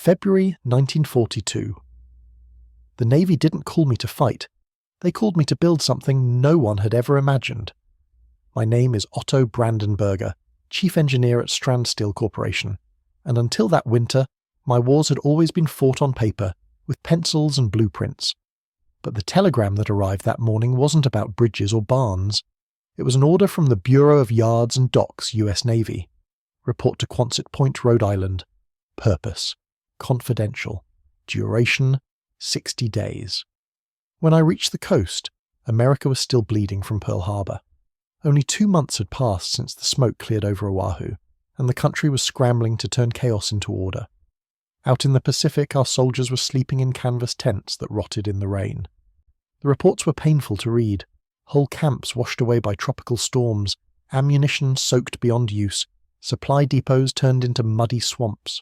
February 1942. The Navy didn't call me to fight. They called me to build something no one had ever imagined. My name is Otto Brandenberger, Chief Engineer at Strand Steel Corporation, and until that winter, my wars had always been fought on paper, with pencils and blueprints. But the telegram that arrived that morning wasn't about bridges or barns. It was an order from the Bureau of Yards and Docks, US Navy. Report to Quonset Point, Rhode Island. Purpose: confidential. Duration: 60 days. When I reached the coast, America was still bleeding from Pearl Harbor. Only 2 months had passed since the smoke cleared over Oahu, and the country was scrambling to turn chaos into order. Out in the Pacific, our soldiers were sleeping in canvas tents that rotted in the rain. The reports were painful to read. Whole camps washed away by tropical storms, ammunition soaked beyond use, supply depots turned into muddy swamps.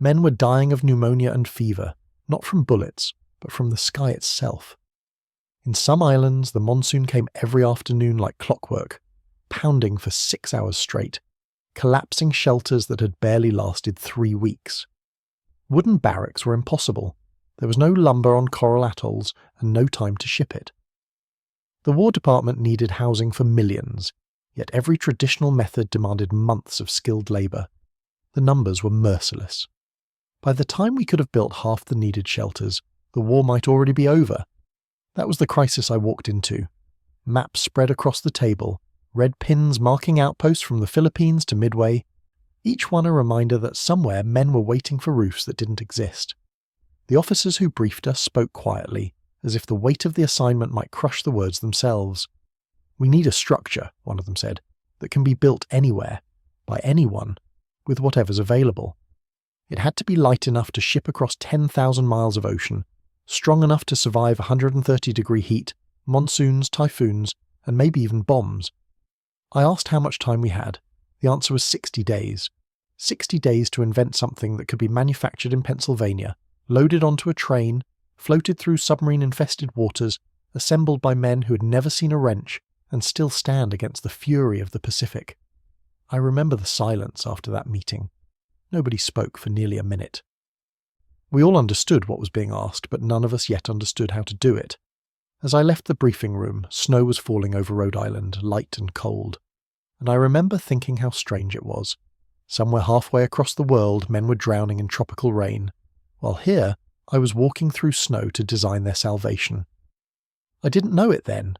Men were dying of pneumonia and fever, not from bullets, but from the sky itself. In some islands, the monsoon came every afternoon like clockwork, pounding for 6 hours straight, collapsing shelters that had barely lasted 3 weeks. Wooden barracks were impossible. There was no lumber on coral atolls and no time to ship it. The War Department needed housing for millions, yet every traditional method demanded months of skilled labour. The numbers were merciless. By the time we could have built half the needed shelters, the war might already be over. That was the crisis I walked into. Maps spread across the table, red pins marking outposts from the Philippines to Midway, each one a reminder that somewhere men were waiting for roofs that didn't exist. The officers who briefed us spoke quietly, as if the weight of the assignment might crush the words themselves. "We need a structure," one of them said, "that can be built anywhere, by anyone, with whatever's available. It had to be light enough to ship across 10,000 miles of ocean, strong enough to survive 130-degree heat, monsoons, typhoons, and maybe even bombs." I asked how much time we had. The answer was 60 days. 60 days to invent something that could be manufactured in Pennsylvania, loaded onto a train, floated through submarine-infested waters, assembled by men who had never seen a wrench, and still stand against the fury of the Pacific. I remember the silence after that meeting. Nobody spoke for nearly a minute. We all understood what was being asked, but none of us yet understood how to do it. As I left the briefing room, snow was falling over Rhode Island, light and cold. And I remember thinking how strange it was. Somewhere halfway across the world, men were drowning in tropical rain, while here I was walking through snow to design their salvation. I didn't know it then,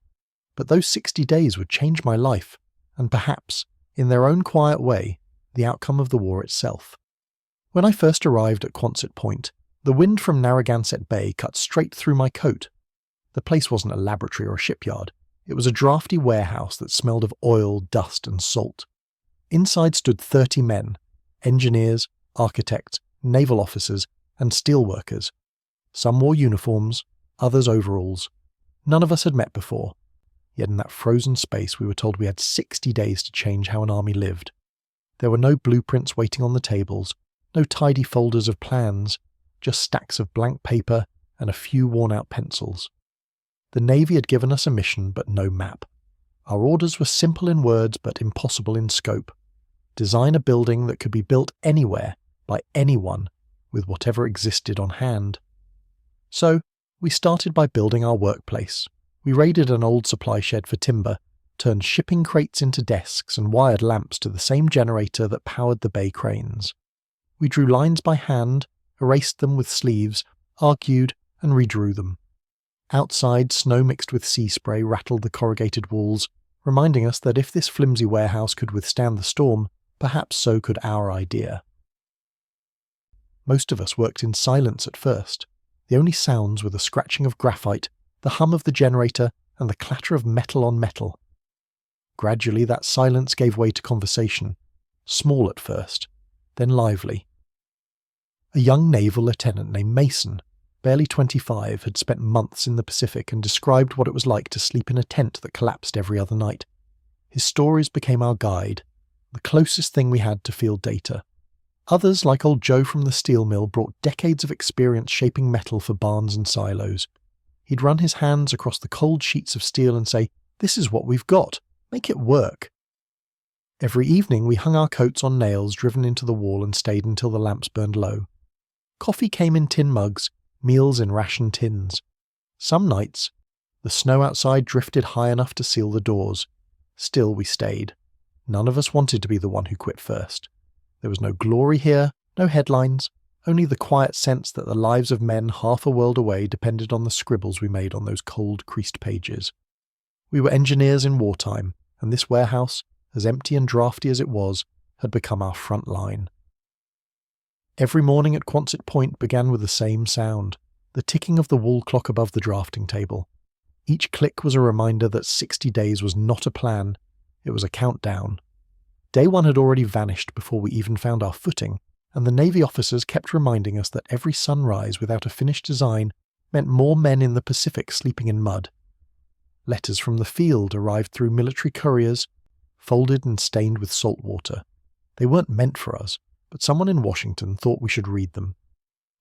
but those 60 days would change my life, and perhaps, in their own quiet way, the outcome of the war itself. When I first arrived at Quonset Point, the wind from Narragansett Bay cut straight through my coat. The place wasn't a laboratory or a shipyard. It was a drafty warehouse that smelled of oil, dust and salt. Inside stood 30 men, engineers, architects, naval officers, and steelworkers. Some wore uniforms, others overalls. None of us had met before. Yet in that frozen space we were told we had 60 days to change how an army lived. There were no blueprints waiting on the tables, no tidy folders of plans, just stacks of blank paper and a few worn-out pencils. The Navy had given us a mission but no map. Our orders were simple in words but impossible in scope. Design a building that could be built anywhere, by anyone, with whatever existed on hand. So, we started by building our workplace. We raided an old supply shed for timber, turned shipping crates into desks and wired lamps to the same generator that powered the bay cranes. We drew lines by hand, erased them with sleeves, argued and redrew them. Outside, snow mixed with sea spray rattled the corrugated walls, reminding us that if this flimsy warehouse could withstand the storm, perhaps so could our idea. Most of us worked in silence at first. The only sounds were the scratching of graphite, the hum of the generator, and the clatter of metal on metal. Gradually that silence gave way to conversation, small at first, then lively. A young naval lieutenant named Mason, barely 25, had spent months in the Pacific and described what it was like to sleep in a tent that collapsed every other night. His stories became our guide, the closest thing we had to field data. Others, like old Joe from the steel mill, brought decades of experience shaping metal for barns and silos. He'd run his hands across the cold sheets of steel and say, "This is what we've got. Make it work." Every evening we hung our coats on nails driven into the wall and stayed until the lamps burned low. Coffee came in tin mugs, meals in ration tins. Some nights, the snow outside drifted high enough to seal the doors. Still we stayed. None of us wanted to be the one who quit first. There was no glory here, no headlines, only the quiet sense that the lives of men half a world away depended on the scribbles we made on those cold, creased pages. We were engineers in wartime, and this warehouse, as empty and drafty as it was, had become our front line. Every morning at Quonset Point began with the same sound, the ticking of the wall clock above the drafting table. Each click was a reminder that 60 days was not a plan, it was a countdown. Day one had already vanished before we even found our footing, and the Navy officers kept reminding us that every sunrise without a finished design meant more men in the Pacific sleeping in mud. Letters from the field arrived through military couriers, folded and stained with salt water. They weren't meant for us, but someone in Washington thought we should read them.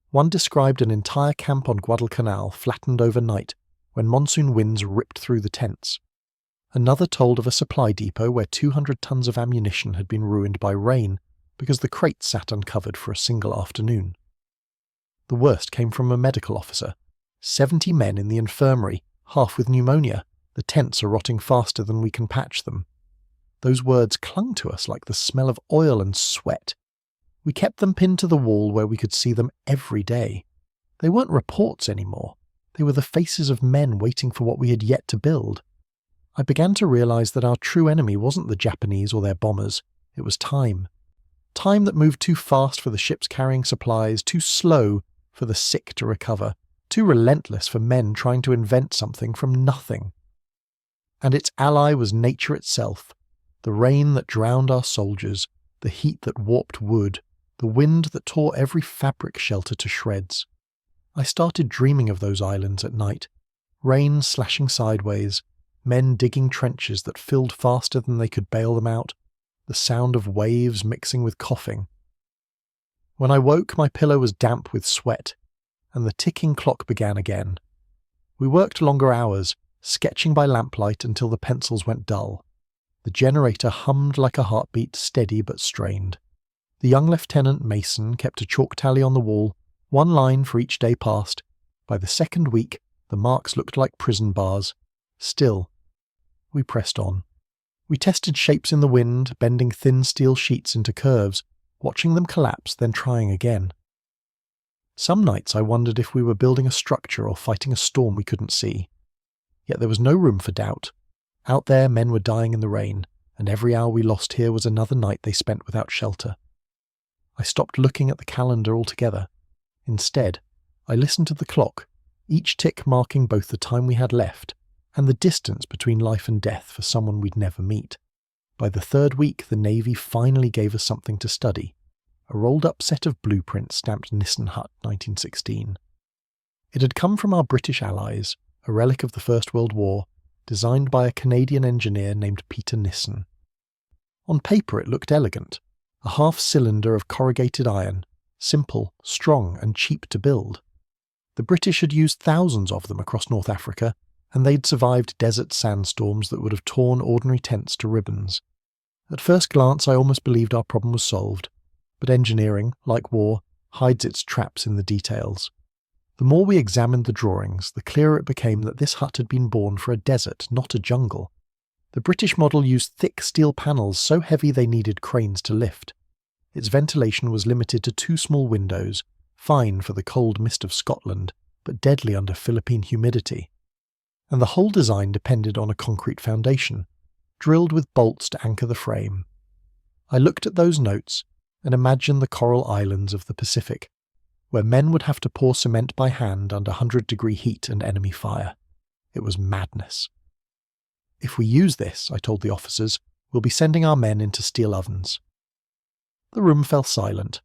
One described an entire camp on Guadalcanal flattened overnight when monsoon winds ripped through the tents. Another told of a supply depot where 200 tons of ammunition had been ruined by rain because the crates sat uncovered for a single afternoon. The worst came from a medical officer. 70 men in the infirmary, half with pneumonia. The tents are rotting faster than we can patch them. Those words clung to us like the smell of oil and sweat. We kept them pinned to the wall where we could see them every day. They weren't reports anymore. They were the faces of men waiting for what we had yet to build. I began to realize that our true enemy wasn't the Japanese or their bombers. It was time. Time that moved too fast for the ships carrying supplies, too slow for the sick to recover, too relentless for men trying to invent something from nothing. And its ally was nature itself, the rain that drowned our soldiers, the heat that warped wood, the wind that tore every fabric shelter to shreds. I started dreaming of those islands at night, rain slashing sideways, men digging trenches that filled faster than they could bail them out, the sound of waves mixing with coughing. When I woke, my pillow was damp with sweat, and the ticking clock began again. We worked longer hours, sketching by lamplight until the pencils went dull. The generator hummed like a heartbeat, steady but strained. The young Lieutenant Mason kept a chalk tally on the wall, one line for each day passed. By the second week, the marks looked like prison bars. Still, we pressed on. We tested shapes in the wind, bending thin steel sheets into curves, watching them collapse, then trying again. Some nights I wondered if we were building a structure or fighting a storm we couldn't see. Yet there was no room for doubt. Out there, men were dying in the rain, and every hour we lost here was another night they spent without shelter. I stopped looking at the calendar altogether. Instead, I listened to the clock, each tick marking both the time we had left and the distance between life and death for someone we'd never meet. By the third week, the Navy finally gave us something to study, a rolled-up set of blueprints stamped Nissen Hut 1916. It had come from our British allies, a relic of the First World War, designed by a Canadian engineer named Peter Nissen. On paper it looked elegant, a half-cylinder of corrugated iron, simple, strong and cheap to build. The British had used thousands of them across North Africa, and they'd survived desert sandstorms that would have torn ordinary tents to ribbons. At first glance I almost believed our problem was solved, but engineering, like war, hides its traps in the details. The more we examined the drawings, the clearer it became that this hut had been born for a desert, not a jungle. The British model used thick steel panels so heavy they needed cranes to lift. Its ventilation was limited to 2 small windows, fine for the cold mist of Scotland, but deadly under Philippine humidity. And the whole design depended on a concrete foundation, drilled with bolts to anchor the frame. I looked at those notes and imagined the coral islands of the Pacific, where men would have to pour cement by hand under 100-degree heat and enemy fire. It was madness. If we use this, I told the officers, we'll be sending our men into steel ovens. The room fell silent.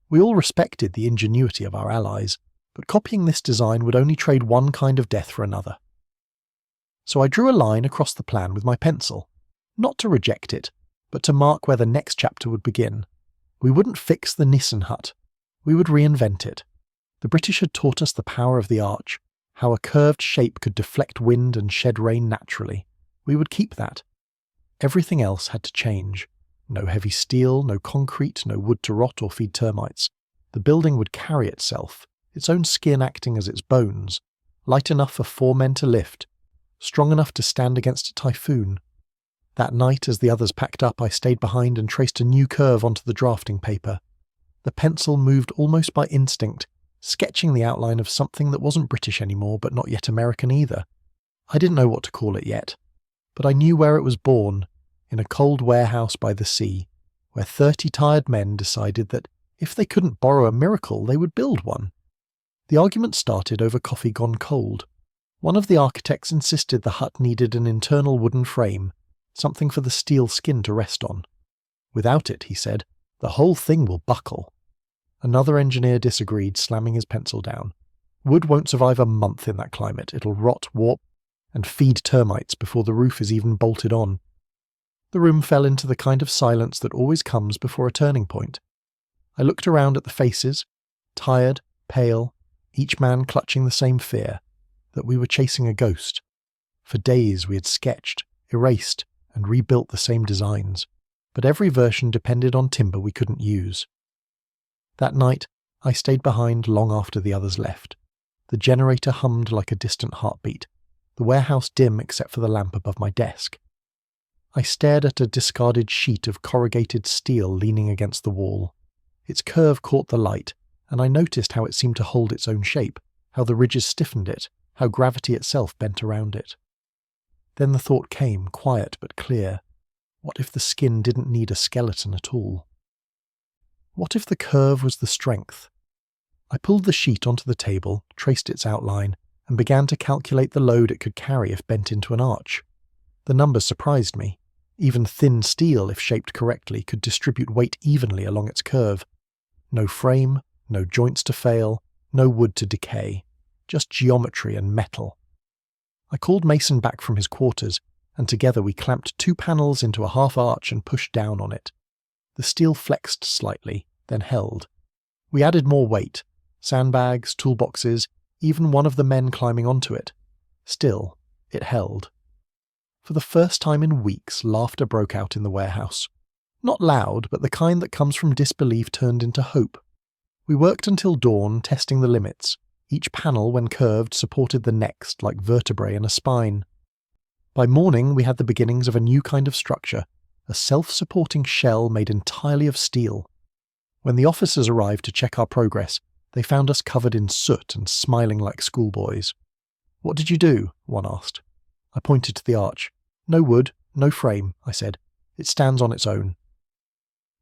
We all respected the ingenuity of our allies, but copying this design would only trade one kind of death for another. So I drew a line across the plan with my pencil, not to reject it, but to mark where the next chapter would begin. We wouldn't fix the Nissen hut. We would reinvent it. The British had taught us the power of the arch, how a curved shape could deflect wind and shed rain naturally. We would keep that. Everything else had to change. No heavy steel, no concrete, no wood to rot or feed termites. The building would carry itself, its own skin acting as its bones, light enough for 4 men to lift, strong enough to stand against a typhoon. That night, as the others packed up, I stayed behind and traced a new curve onto the drafting paper. The pencil moved almost by instinct, sketching the outline of something that wasn't British anymore, but not yet American either. I didn't know what to call it yet, but I knew where it was born, in a cold warehouse by the sea, where 30 tired men decided that if they couldn't borrow a miracle, they would build one. The argument started over coffee gone cold. One of the architects insisted the hut needed an internal wooden frame, something for the steel skin to rest on. Without it, he said, the whole thing will buckle. Another engineer disagreed, slamming his pencil down. Wood won't survive a month in that climate. It'll rot, warp, and feed termites before the roof is even bolted on. The room fell into the kind of silence that always comes before a turning point. I looked around at the faces, tired, pale, each man clutching the same fear, that we were chasing a ghost. For days we had sketched, erased, and rebuilt the same designs, but every version depended on timber we couldn't use. That night, I stayed behind long after the others left. The generator hummed like a distant heartbeat, the warehouse dim except for the lamp above my desk. I stared at a discarded sheet of corrugated steel leaning against the wall. Its curve caught the light, and I noticed how it seemed to hold its own shape, how the ridges stiffened it, how gravity itself bent around it. Then the thought came, quiet but clear. What if the skin didn't need a skeleton at all? What if the curve was the strength? I pulled the sheet onto the table, traced its outline, and began to calculate the load it could carry if bent into an arch. The numbers surprised me. Even thin steel, if shaped correctly, could distribute weight evenly along its curve. No frame, no joints to fail, no wood to decay. Just geometry and metal. I called Mason back from his quarters, and together we clamped 2 panels into a half arch and pushed down on it. The steel flexed slightly, then held. We added more weight, sandbags, toolboxes, even one of the men climbing onto it. Still, it held. For the first time in weeks, laughter broke out in the warehouse. Not loud, but the kind that comes from disbelief turned into hope. We worked until dawn, testing the limits. Each panel, when curved, supported the next, like vertebrae in a spine. By morning, we had the beginnings of a new kind of structure, a self-supporting shell made entirely of steel. When the officers arrived to check our progress, they found us covered in soot and smiling like schoolboys. "What did you do?" one asked. I pointed to the arch. "No wood, no frame," I said. "It stands on its own."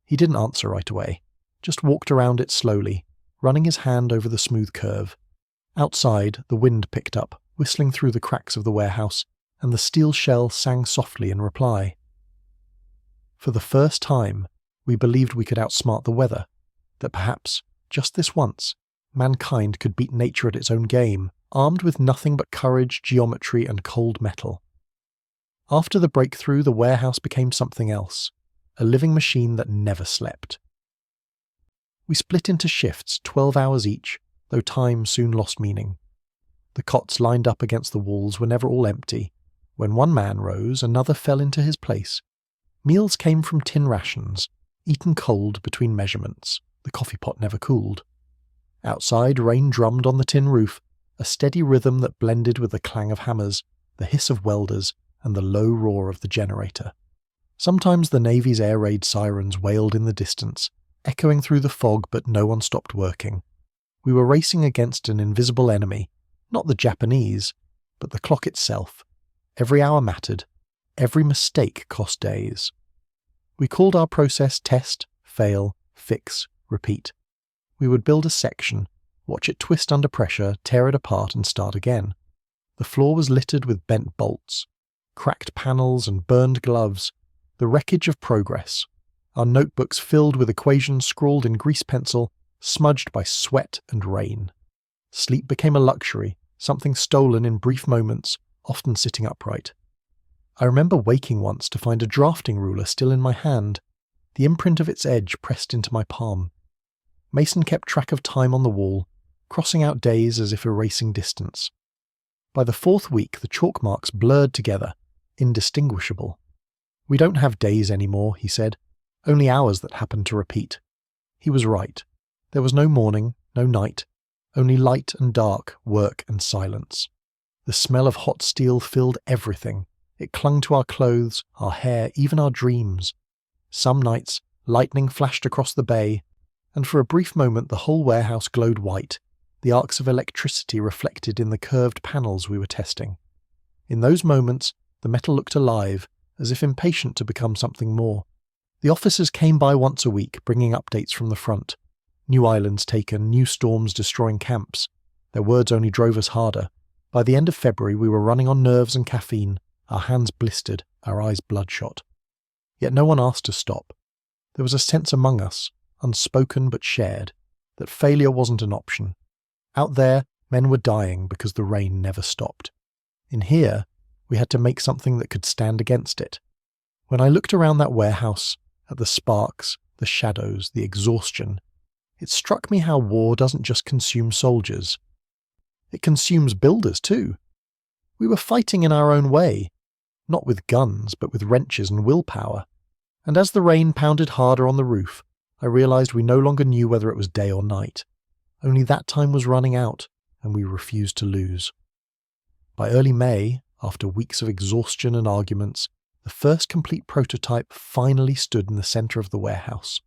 He didn't answer right away, just walked around it slowly, running his hand over the smooth curve. Outside, the wind picked up, whistling through the cracks of the warehouse, and the steel shell sang softly in reply. For the first time, we believed we could outsmart the weather, that perhaps, just this once, mankind could beat nature at its own game, armed with nothing but courage, geometry, and cold metal. After the breakthrough, the warehouse became something else, a living machine that never slept. We split into shifts, 12 hours each, though time soon lost meaning. The cots lined up against the walls were never all empty. When one man rose, another fell into his place. Meals came from tin rations, eaten cold between measurements. The coffee pot never cooled. Outside, rain drummed on the tin roof, a steady rhythm that blended with the clang of hammers, the hiss of welders, and the low roar of the generator. Sometimes the Navy's air raid sirens wailed in the distance, echoing through the fog, but no one stopped working. We were racing against an invisible enemy, not the Japanese, but the clock itself. Every hour mattered. Every mistake cost days. We called our process test, fail, fix, repeat. We would build a section, watch it twist under pressure, tear it apart, and start again. The floor was littered with bent bolts, cracked panels, and burned gloves, the wreckage of progress. Our notebooks filled with equations scrawled in grease pencil, smudged by sweat and rain. Sleep became a luxury, something stolen in brief moments, often sitting upright. I remember waking once to find a drafting ruler still in my hand, the imprint of its edge pressed into my palm. Mason kept track of time on the wall, crossing out days as if erasing distance. By the 4th week, the chalk marks blurred together, indistinguishable. "We don't have days anymore," he said, "only hours that happen to repeat." He was right. There was no morning, no night, only light and dark, work and silence. The smell of hot steel filled everything. It clung to our clothes, our hair, even our dreams. Some nights, lightning flashed across the bay, and for a brief moment the whole warehouse glowed white, the arcs of electricity reflected in the curved panels we were testing. In those moments, the metal looked alive, as if impatient to become something more. The officers came by once a week, bringing updates from the front. New islands taken, new storms destroying camps. Their words only drove us harder. By the end of February, we were running on nerves and caffeine, our hands blistered, our eyes bloodshot. Yet no one asked to stop. There was a sense among us, unspoken but shared, that failure wasn't an option. Out there, men were dying because the rain never stopped. In here, we had to make something that could stand against it. When I looked around that warehouse, at the sparks, the shadows, the exhaustion, it struck me how war doesn't just consume soldiers. It consumes builders too. We were fighting in our own way, not with guns, but with wrenches and willpower. And as the rain pounded harder on the roof, I realized we no longer knew whether it was day or night. Only that time was running out, and we refused to lose. By early May, after weeks of exhaustion and arguments, the first complete prototype finally stood in the center of the warehouse.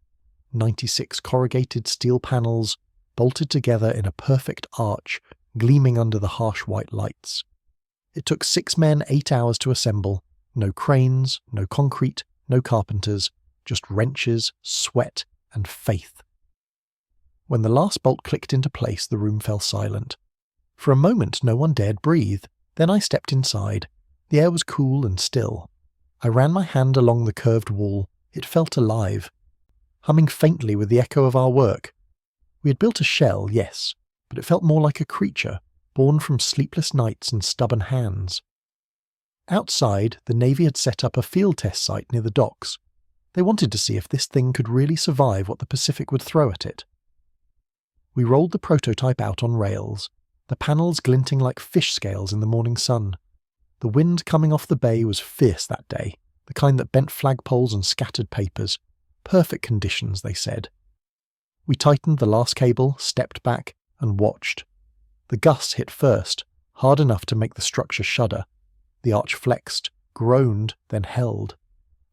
96 corrugated steel panels, bolted together in a perfect arch, gleaming under the harsh white lights. It took 6 men 8 hours to assemble. No cranes, no concrete, no carpenters, just wrenches, sweat, and faith. When the last bolt clicked into place, the room fell silent. For a moment, no one dared breathe. Then I stepped inside. The air was cool and still. I ran my hand along the curved wall. It felt alive, humming faintly with the echo of our work. We had built a shell, yes, but it felt more like a creature, born from sleepless nights and stubborn hands. Outside, the Navy had set up a field test site near the docks. They wanted to see if this thing could really survive what the Pacific would throw at it. We rolled the prototype out on rails, the panels glinting like fish scales in the morning sun. The wind coming off the bay was fierce that day, the kind that bent flagpoles and scattered papers. Perfect conditions, they said. We tightened the last cable, stepped back, and watched. The gusts hit first, hard enough to make the structure shudder. The arch flexed, groaned, then held.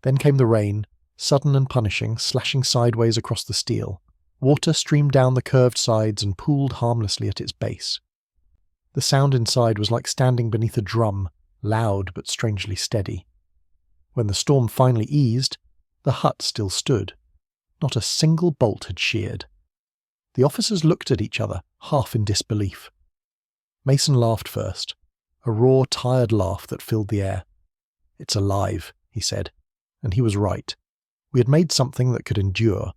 Then came the rain, sudden and punishing, slashing sideways across the steel. Water streamed down the curved sides and pooled harmlessly at its base. The sound inside was like standing beneath a drum, loud but strangely steady. When the storm finally eased, the hut still stood. Not a single bolt had sheared. The officers looked at each other, half in disbelief. Mason laughed first, a raw, tired laugh that filled the air. "It's alive," he said, and he was right. We had made something that could endure.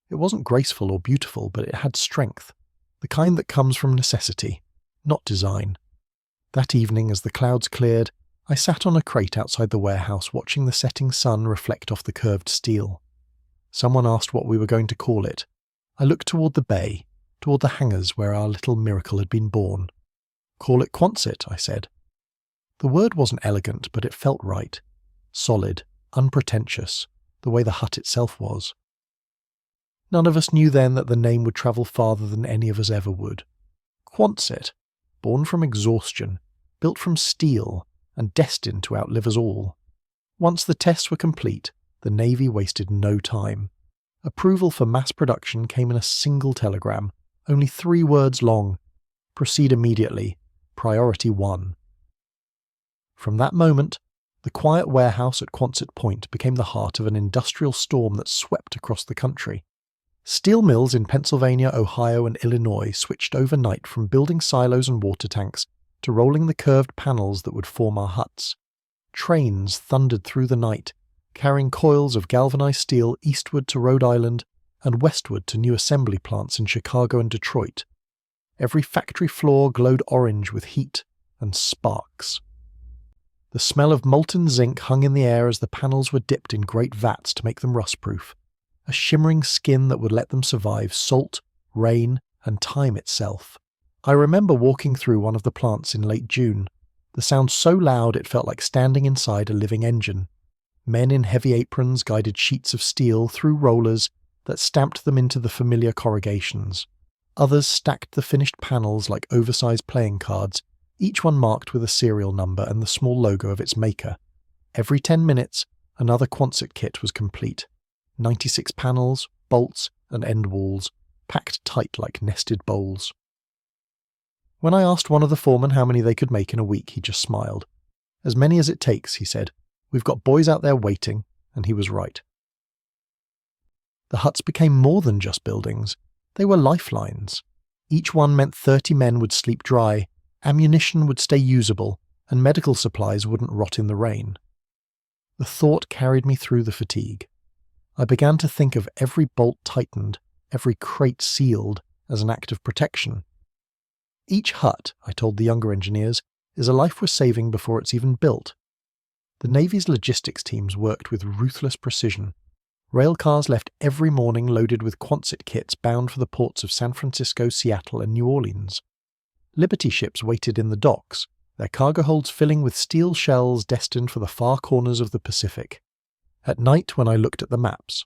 It wasn't graceful or beautiful, but it had strength, the kind that comes from necessity, not design. That evening, as the clouds cleared, I sat on a crate outside the warehouse watching the setting sun reflect off the curved steel. Someone asked what we were going to call it. I looked toward the bay, toward the hangars where our little miracle had been born. "Call it Quonset," I said. The word wasn't elegant, but it felt right. Solid, unpretentious, the way the hut itself was. None of us knew then that the name would travel farther than any of us ever would. Quonset, born from exhaustion, built from steel, and destined to outlive us all. Once the tests were complete, the Navy wasted no time. Approval for mass production came in a single telegram, only 3 words long. Proceed immediately. Priority 1. From that moment, the quiet warehouse at Quonset Point became the heart of an industrial storm that swept across the country. Steel mills in Pennsylvania, Ohio, and Illinois switched overnight from building silos and water tanks to rolling the curved panels that would form our huts. Trains thundered through the night, carrying coils of galvanized steel eastward to Rhode Island and westward to new assembly plants in Chicago and Detroit. Every factory floor glowed orange with heat and sparks. The smell of molten zinc hung in the air as the panels were dipped in great vats to make them rust-proof, a shimmering skin that would let them survive salt, rain, and time itself. I remember walking through one of the plants in late June, the sound so loud it felt like standing inside a living engine. Men in heavy aprons guided sheets of steel through rollers, that stamped them into the familiar corrugations. Others stacked the finished panels like oversized playing cards, each one marked with a serial number and the small logo of its maker. Every 10 minutes, another Quonset kit was complete. 96 panels, bolts, and end walls, packed tight like nested bowls. When I asked one of the foremen how many they could make in a week, he just smiled. "As many as it takes," he said. "We've got boys out there waiting," and he was right. The huts became more than just buildings. They were lifelines. Each one meant 30 men would sleep dry, ammunition would stay usable, and medical supplies wouldn't rot in the rain. The thought carried me through the fatigue. I began to think of every bolt tightened, every crate sealed, as an act of protection. Each hut, I told the younger engineers, is a life we're saving before it's even built. The Navy's logistics teams worked with ruthless precision. Railcars left every morning loaded with Quonset kits bound for the ports of San Francisco, Seattle, and New Orleans. Liberty ships waited in the docks, their cargo holds filling with steel shells destined for the far corners of the Pacific. At night, when I looked at the maps,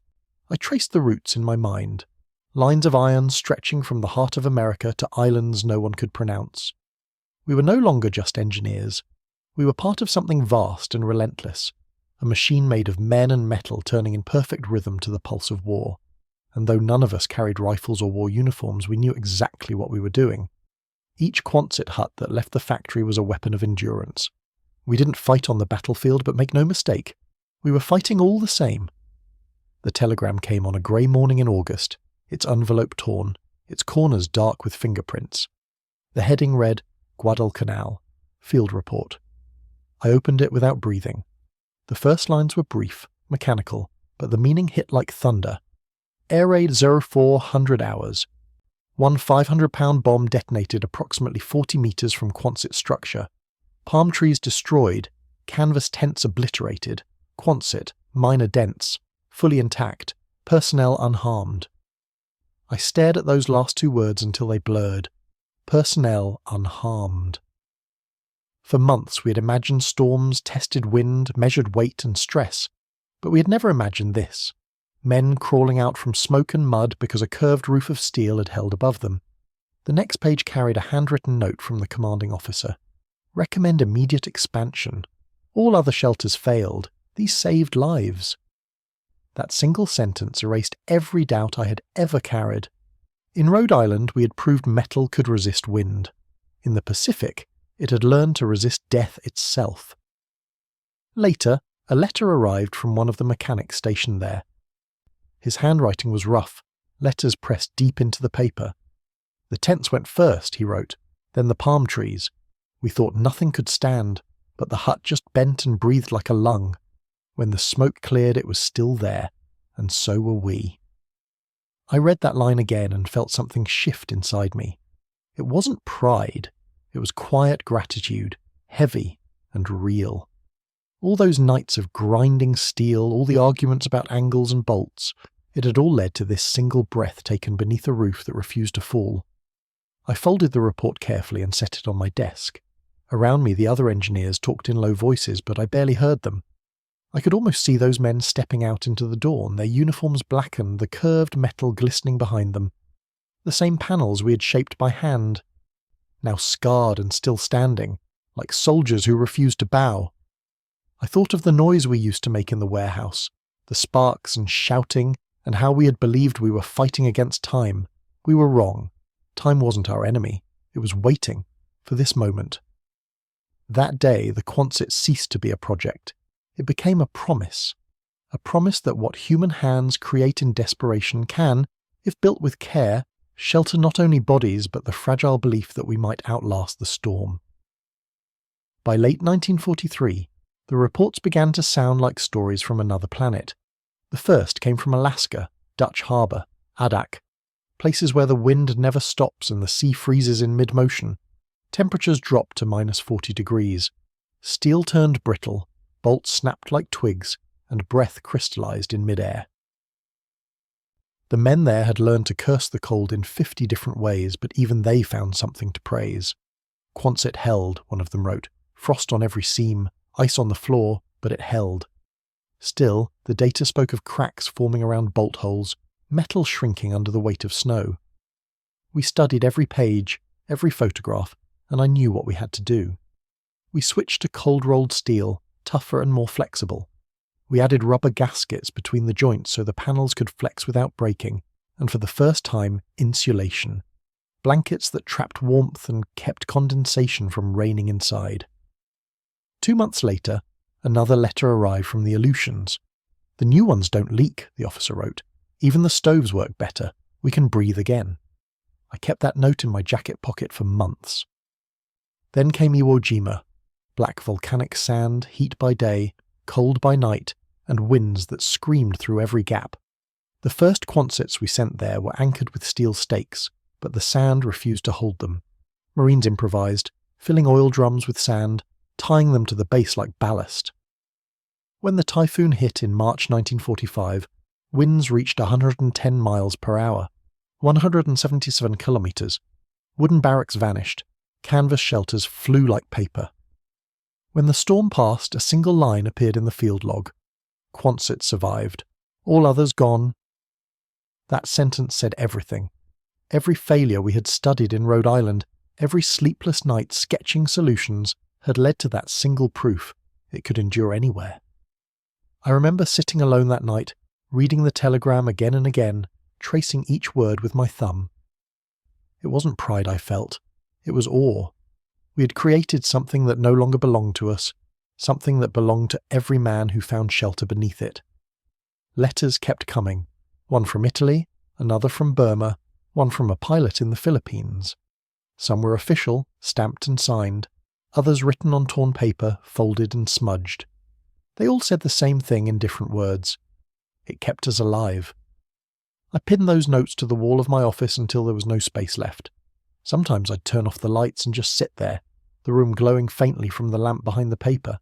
I traced the routes in my mind, lines of iron stretching from the heart of America to islands no one could pronounce. We were no longer just engineers. We were part of something vast and relentless, a machine made of men and metal turning in perfect rhythm to the pulse of war. And though none of us carried rifles or wore uniforms, we knew exactly what we were doing. Each Quonset hut that left the factory was a weapon of endurance. We didn't fight on the battlefield, but make no mistake, we were fighting all the same. The telegram came on a grey morning in August, its envelope torn, its corners dark with fingerprints. The heading read, Guadalcanal, Field Report. I opened it without breathing. The first lines were brief, mechanical, but the meaning hit like thunder. Air raid 0400 hours. One 500-pound bomb detonated approximately 40 meters from Quonset structure. Palm trees destroyed, canvas tents obliterated, Quonset, minor dents, fully intact, personnel unharmed. I stared at those last two words until they blurred. Personnel unharmed. For months we had imagined storms, tested wind, measured weight and stress, but we had never imagined this. Men crawling out from smoke and mud because a curved roof of steel had held above them. The next page carried a handwritten note from the commanding officer. Recommend immediate expansion. All other shelters failed. These saved lives. That single sentence erased every doubt I had ever carried. In Rhode Island, we had proved metal could resist wind. In the Pacific, it had learned to resist death itself. Later, a letter arrived from one of the mechanics stationed there. His handwriting was rough, letters pressed deep into the paper. The tents went first, he wrote, then the palm trees. We thought nothing could stand, but the hut just bent and breathed like a lung. When the smoke cleared, it was still there, and so were we. I read that line again and felt something shift inside me. It wasn't pride. It was quiet gratitude, heavy and real. All those nights of grinding steel, all the arguments about angles and bolts, it had all led to this single breath taken beneath a roof that refused to fall. I folded the report carefully and set it on my desk. Around me the other engineers talked in low voices, but I barely heard them. I could almost see those men stepping out into the dawn, their uniforms blackened, the curved metal glistening behind them. The same panels we had shaped by hand, now scarred and still standing, like soldiers who refused to bow. I thought of the noise we used to make in the warehouse, the sparks and shouting, and how we had believed we were fighting against time. We were wrong. Time wasn't our enemy. It was waiting for this moment. That day, the Quonset ceased to be a project. It became a promise that what human hands create in desperation can, if built with care, shelter not only bodies but the fragile belief that we might outlast the storm. By late 1943, the reports began to sound like stories from another planet. The first came from Alaska, Dutch Harbour, Adak, places where the wind never stops and the sea freezes in mid-motion. Temperatures dropped to -40 degrees. Steel turned brittle, bolts snapped like twigs, and breath crystallized in mid-air. The men there had learned to curse the cold in 50 different ways, but even they found something to praise. Quonset held, one of them wrote, frost on every seam, ice on the floor, but it held. Still, the data spoke of cracks forming around bolt holes, metal shrinking under the weight of snow. We studied every page, every photograph, and I knew what we had to do. We switched to cold-rolled steel, tougher and more flexible. We added rubber gaskets between the joints so the panels could flex without breaking, and for the first time, insulation. Blankets that trapped warmth and kept condensation from raining inside. 2 months later, another letter arrived from the Aleutians. "The new ones don't leak," the officer wrote. "Even the stoves work better. We can breathe again." I kept that note in my jacket pocket for months. Then came Iwo Jima. Black volcanic sand, heat by day, cold by night, and winds that screamed through every gap. The first Quonsets we sent there were anchored with steel stakes, but the sand refused to hold them. Marines improvised, filling oil drums with sand, tying them to the base like ballast. When the typhoon hit in March 1945, winds reached 110 miles per hour, 177 kilometers. Wooden barracks vanished. Canvas shelters flew like paper. When the storm passed, a single line appeared in the field log. "Quonset survived. All others gone." That sentence said everything. Every failure we had studied in Rhode Island, every sleepless night sketching solutions, had led to that single proof it could endure anywhere. I remember sitting alone that night, reading the telegram again and again, tracing each word with my thumb. It wasn't pride I felt. It was awe. We had created something that no longer belonged to us, something that belonged to every man who found shelter beneath it. Letters kept coming, one from Italy, another from Burma, one from a pilot in the Philippines. Some were official, stamped and signed, others written on torn paper, folded and smudged. They all said the same thing in different words. It kept us alive. I pinned those notes to the wall of my office until there was no space left. Sometimes I'd turn off the lights and just sit there, the room glowing faintly from the lamp behind the paper.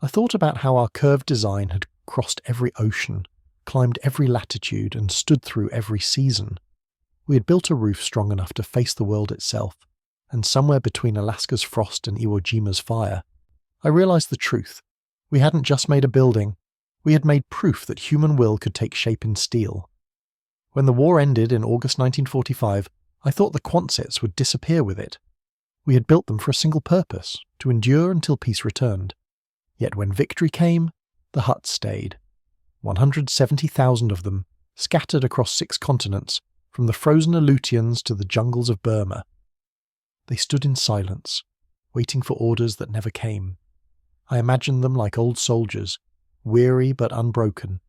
I thought about how our curved design had crossed every ocean, climbed every latitude, and stood through every season. We had built a roof strong enough to face the world itself, and somewhere between Alaska's frost and Iwo Jima's fire, I realized the truth. We hadn't just made a building, we had made proof that human will could take shape in steel. When the war ended in August 1945, I thought the Quonsets would disappear with it. We had built them for a single purpose, to endure until peace returned. Yet when victory came, the huts stayed. 170,000 of them, scattered across 6 continents, from the frozen Aleutians to the jungles of Burma. They stood in silence, waiting for orders that never came. I imagined them like old soldiers, weary but unbroken,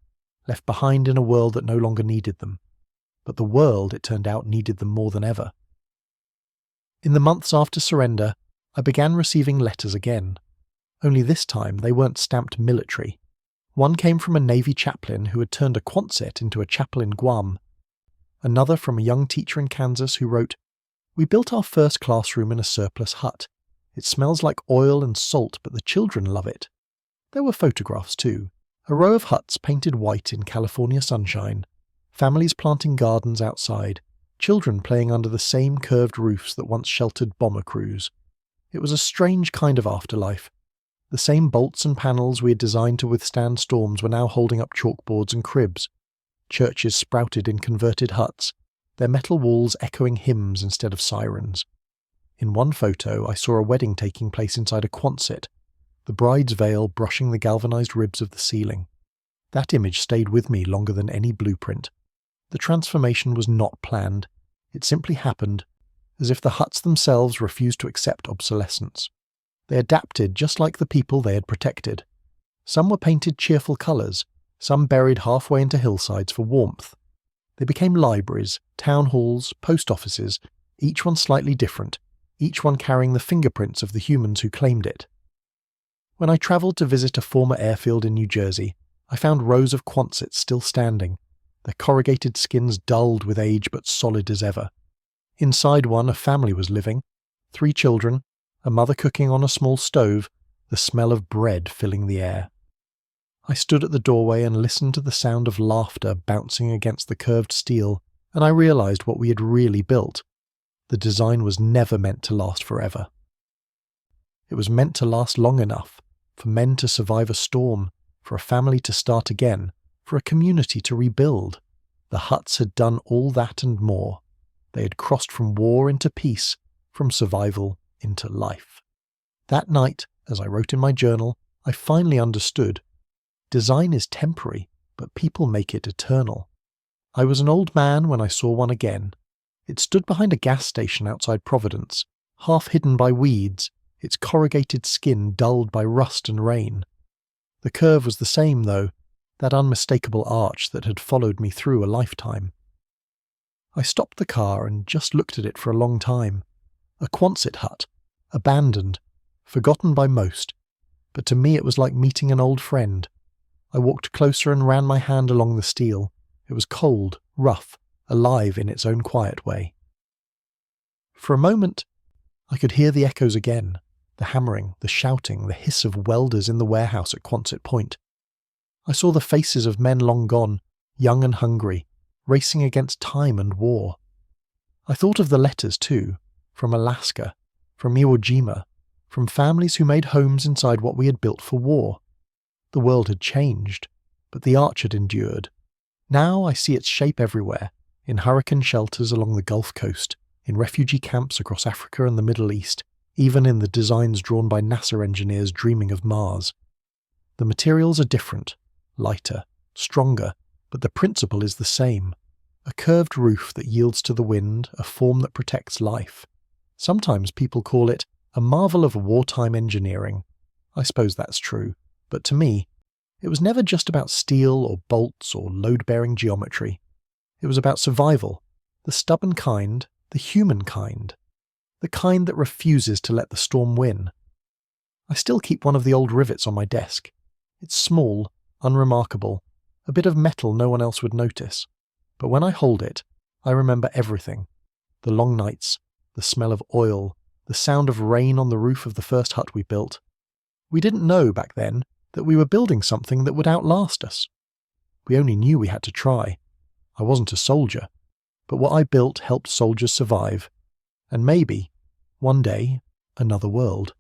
left behind in a world that no longer needed them. But the world, it turned out, needed them more than ever. In the months after surrender, I began receiving letters again. Only this time they weren't stamped military. One came from a Navy chaplain who had turned a Quonset into a chapel in Guam. Another from a young teacher in Kansas who wrote, "We built our first classroom in a surplus hut. It smells like oil and salt, but the children love it." There were photographs too. A row of huts painted white in California sunshine. Families planting gardens outside. Children playing under the same curved roofs that once sheltered bomber crews. It was a strange kind of afterlife. The same bolts and panels we had designed to withstand storms were now holding up chalkboards and cribs. Churches sprouted in converted huts, their metal walls echoing hymns instead of sirens. In one photo, I saw a wedding taking place inside a Quonset, the bride's veil brushing the galvanized ribs of the ceiling. That image stayed with me longer than any blueprint. The transformation was not planned. It simply happened, as if the huts themselves refused to accept obsolescence. They adapted just like the people they had protected. Some were painted cheerful colours, some buried halfway into hillsides for warmth. They became libraries, town halls, post offices, each one slightly different, each one carrying the fingerprints of the humans who claimed it. When I travelled to visit a former airfield in New Jersey, I found rows of Quonsets still standing, their corrugated skins dulled with age but solid as ever. Inside one, a family was living, 3 children, a mother cooking on a small stove, the smell of bread filling the air. I stood at the doorway and listened to the sound of laughter bouncing against the curved steel, and I realized what we had really built. The design was never meant to last forever. It was meant to last long enough, for men to survive a storm, for a family to start again, for a community to rebuild. The huts had done all that and more. They had crossed from war into peace, from survival into life. That night, as I wrote in my journal, I finally understood. Design is temporary, but people make it eternal. I was an old man when I saw one again. It stood behind a gas station outside Providence, half hidden by weeds, its corrugated skin dulled by rust and rain. The curve was the same, though, that unmistakable arch that had followed me through a lifetime. I stopped the car and just looked at it for a long time. A Quonset hut, abandoned, forgotten by most, but to me it was like meeting an old friend. I walked closer and ran my hand along the steel. It was cold, rough, alive in its own quiet way. For a moment, I could hear the echoes again, the hammering, the shouting, the hiss of welders in the warehouse at Quonset Point. I saw the faces of men long gone, young and hungry, racing against time and war. I thought of the letters too, from Alaska, from Iwo Jima, from families who made homes inside what we had built for war. The world had changed, but the arch had endured. Now I see its shape everywhere, in hurricane shelters along the Gulf Coast, in refugee camps across Africa and the Middle East, even in the designs drawn by NASA engineers dreaming of Mars. The materials are different, lighter, stronger, but the principle is the same. A curved roof that yields to the wind, a form that protects life. Sometimes people call it a marvel of wartime engineering. I suppose that's true, but to me, it was never just about steel or bolts or load-bearing geometry. It was about survival, the stubborn kind, the human kind, the kind that refuses to let the storm win. I still keep one of the old rivets on my desk. It's small, unremarkable, a bit of metal no one else would notice. But when I hold it, I remember everything. The long nights, the smell of oil, the sound of rain on the roof of the first hut we built. We didn't know back then that we were building something that would outlast us. We only knew we had to try. I wasn't a soldier, but what I built helped soldiers survive, and maybe, one day, another world.